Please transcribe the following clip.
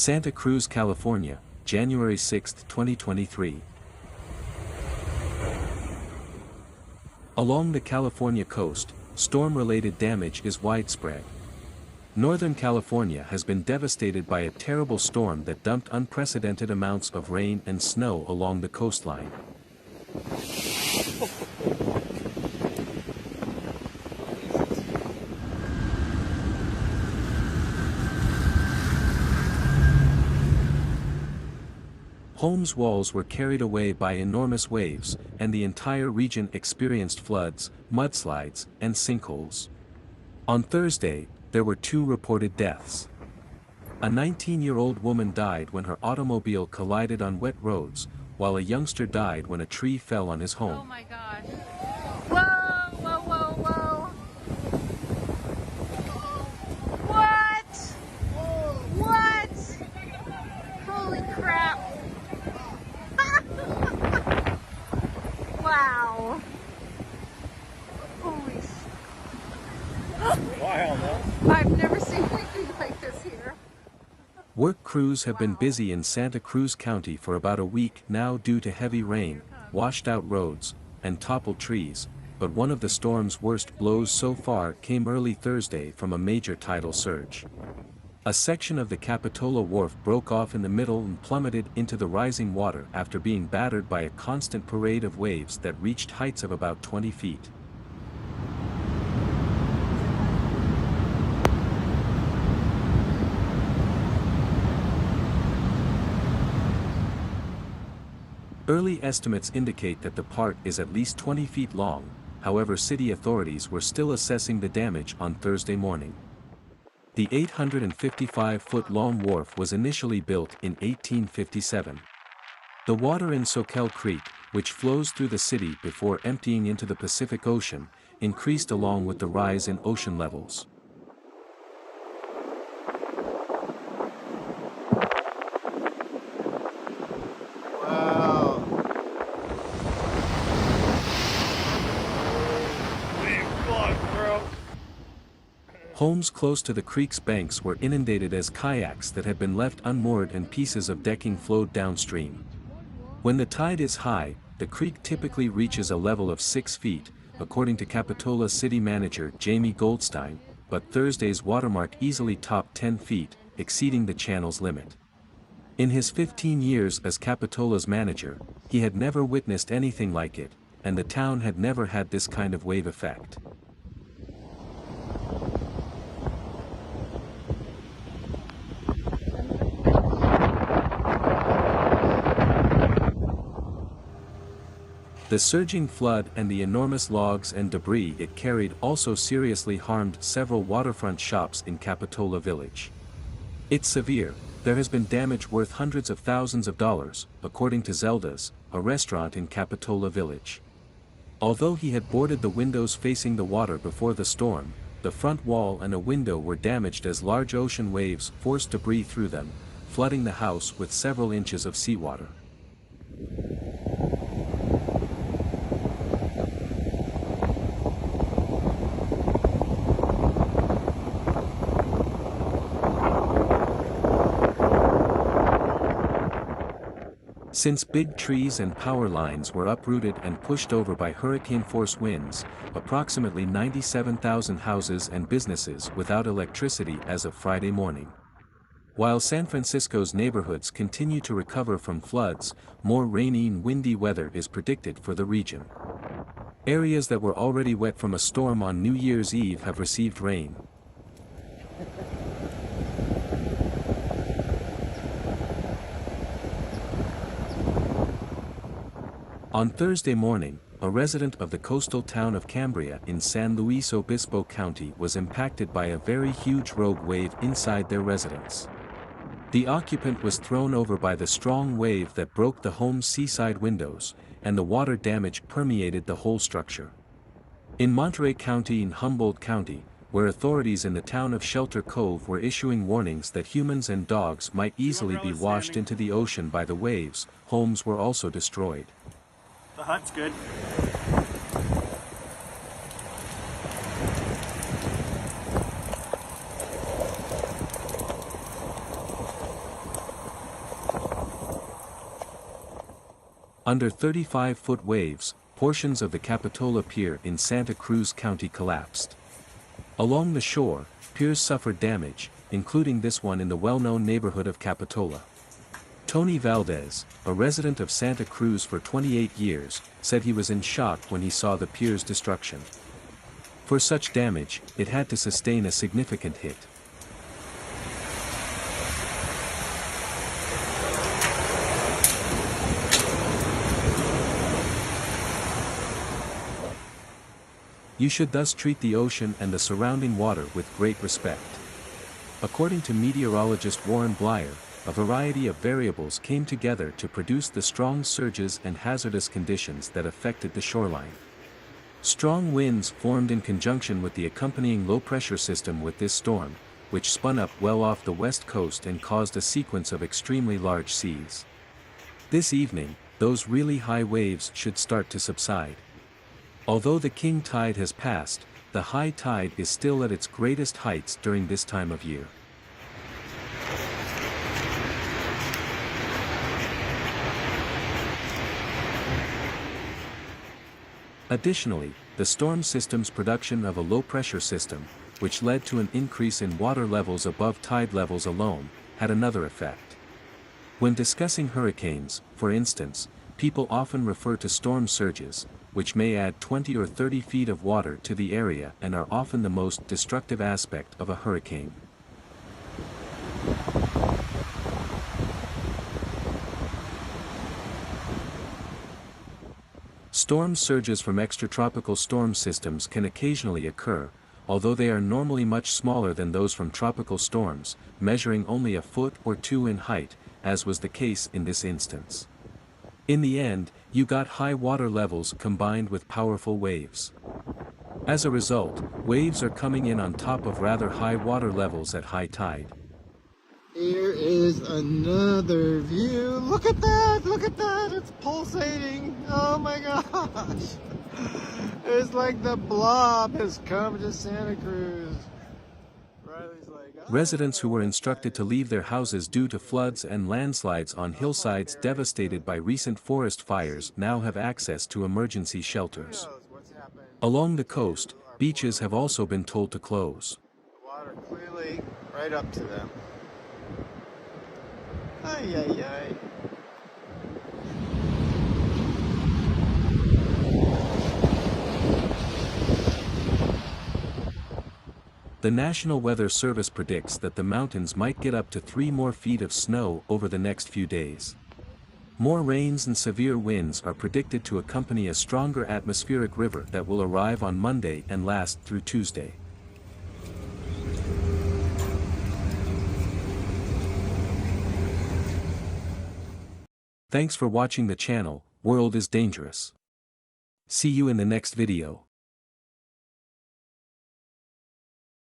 Santa Cruz, California, January 6, 2023. Along the California coast, storm-related damage is widespread. Northern California has been devastated by a terrible storm that dumped unprecedented amounts of rain and snow along the coastline. Homes' walls were carried away by enormous waves, and the entire region experienced floods, mudslides, and sinkholes. On Thursday, there were 2 reported deaths. A 19-year-old woman died when her automobile collided on wet roads, while a youngster died when a tree fell on his home. Oh my God. Whoa, whoa, whoa, whoa. What? What? Holy crap. Wow. Holy Wild, huh? I've never seen anything like this here. Work crews have been busy in Santa Cruz County for about a week now due to heavy rain, washed out roads, and toppled trees, but one of the storm's worst blows so far came early Thursday from a major tidal surge. A section of the Capitola Wharf broke off in the middle and plummeted into the rising water after being battered by a constant parade of waves that reached heights of about 20 feet. Early estimates indicate that the part is at least 20 feet long, however city authorities were still assessing the damage on Thursday morning. The 855-foot-long wharf was initially built in 1857. The water in Soquel Creek, which flows through the city before emptying into the Pacific Ocean, increased along with the rise in ocean levels. Homes close to the creek's banks were inundated as kayaks that had been left unmoored and pieces of decking flowed downstream. When the tide is high, the creek typically reaches a level of 6 feet, according to Capitola City Manager Jamie Goldstein, but Thursday's watermark easily topped 10 feet, exceeding the channel's limit. In his 15 years as Capitola's manager, he had never witnessed anything like it, and the town had never had this kind of wave effect. The surging flood and the enormous logs and debris it carried also seriously harmed several waterfront shops in Capitola Village. It's severe. There has been damage worth hundreds of thousands of dollars, according to Zelda's, a restaurant in Capitola Village. Although he had boarded the windows facing the water before the storm, the front wall and a window were damaged as large ocean waves forced debris through them, flooding the house with several inches of seawater. Since big trees and power lines were uprooted and pushed over by hurricane-force winds, approximately 97,000 houses and businesses without electricity as of Friday morning. While San Francisco's neighborhoods continue to recover from floods, more rainy and windy weather is predicted for the region. Areas that were already wet from a storm on New Year's Eve have received rain. On Thursday morning, a resident of the coastal town of Cambria in San Luis Obispo County was impacted by a very huge rogue wave inside their residence. The occupant was thrown over by the strong wave that broke the home's seaside windows, and the water damage permeated the whole structure. In Monterey County and Humboldt County, where authorities in the town of Shelter Cove were issuing warnings that humans and dogs might easily be washed into the ocean by the waves, homes were also destroyed. The hut's good. Under 35-foot waves, portions of the Capitola Pier in Santa Cruz County collapsed. Along the shore, piers suffered damage, including this one in the well-known neighborhood of Capitola. Tony Valdez, a resident of Santa Cruz for 28 years, said he was in shock when he saw the pier's destruction. For such damage, it had to sustain a significant hit. You should thus treat the ocean and the surrounding water with great respect. According to meteorologist Warren Blyer, a variety of variables came together to produce the strong surges and hazardous conditions that affected the shoreline. Strong winds formed in conjunction with the accompanying low-pressure system with this storm, which spun up well off the west coast and caused a sequence of extremely large seas. This evening, those really high waves should start to subside. Although the king tide has passed, the high tide is still at its greatest heights during this time of year. Additionally, the storm system's production of a low-pressure system, which led to an increase in water levels above tide levels alone, had another effect. When discussing hurricanes, for instance, people often refer to storm surges, which may add 20 or 30 feet of water to the area and are often the most destructive aspect of a hurricane. Storm surges from extratropical storm systems can occasionally occur, although they are normally much smaller than those from tropical storms, measuring only a foot or two in height, as was the case in this instance. In the end, you got high water levels combined with powerful waves. As a result, waves are coming in on top of rather high water levels at high tide. Here is another view. Look at that, it's pulsating. Oh my gosh. It's like the blob has come to Santa Cruz. Riley's like, oh. Residents who were instructed to leave their houses due to floods and landslides on hillsides devastated by recent forest fires now have access to emergency shelters. Along the coast, beaches have also been told to close. The water clearly right up to them. Ay, ay, ay. The National Weather Service predicts that the mountains might get up to 3 more feet of snow over the next few days. More rains and severe winds are predicted to accompany a stronger atmospheric river that will arrive on Monday and last through Tuesday. Thanks for watching the channel. World is dangerous. See you in the next video.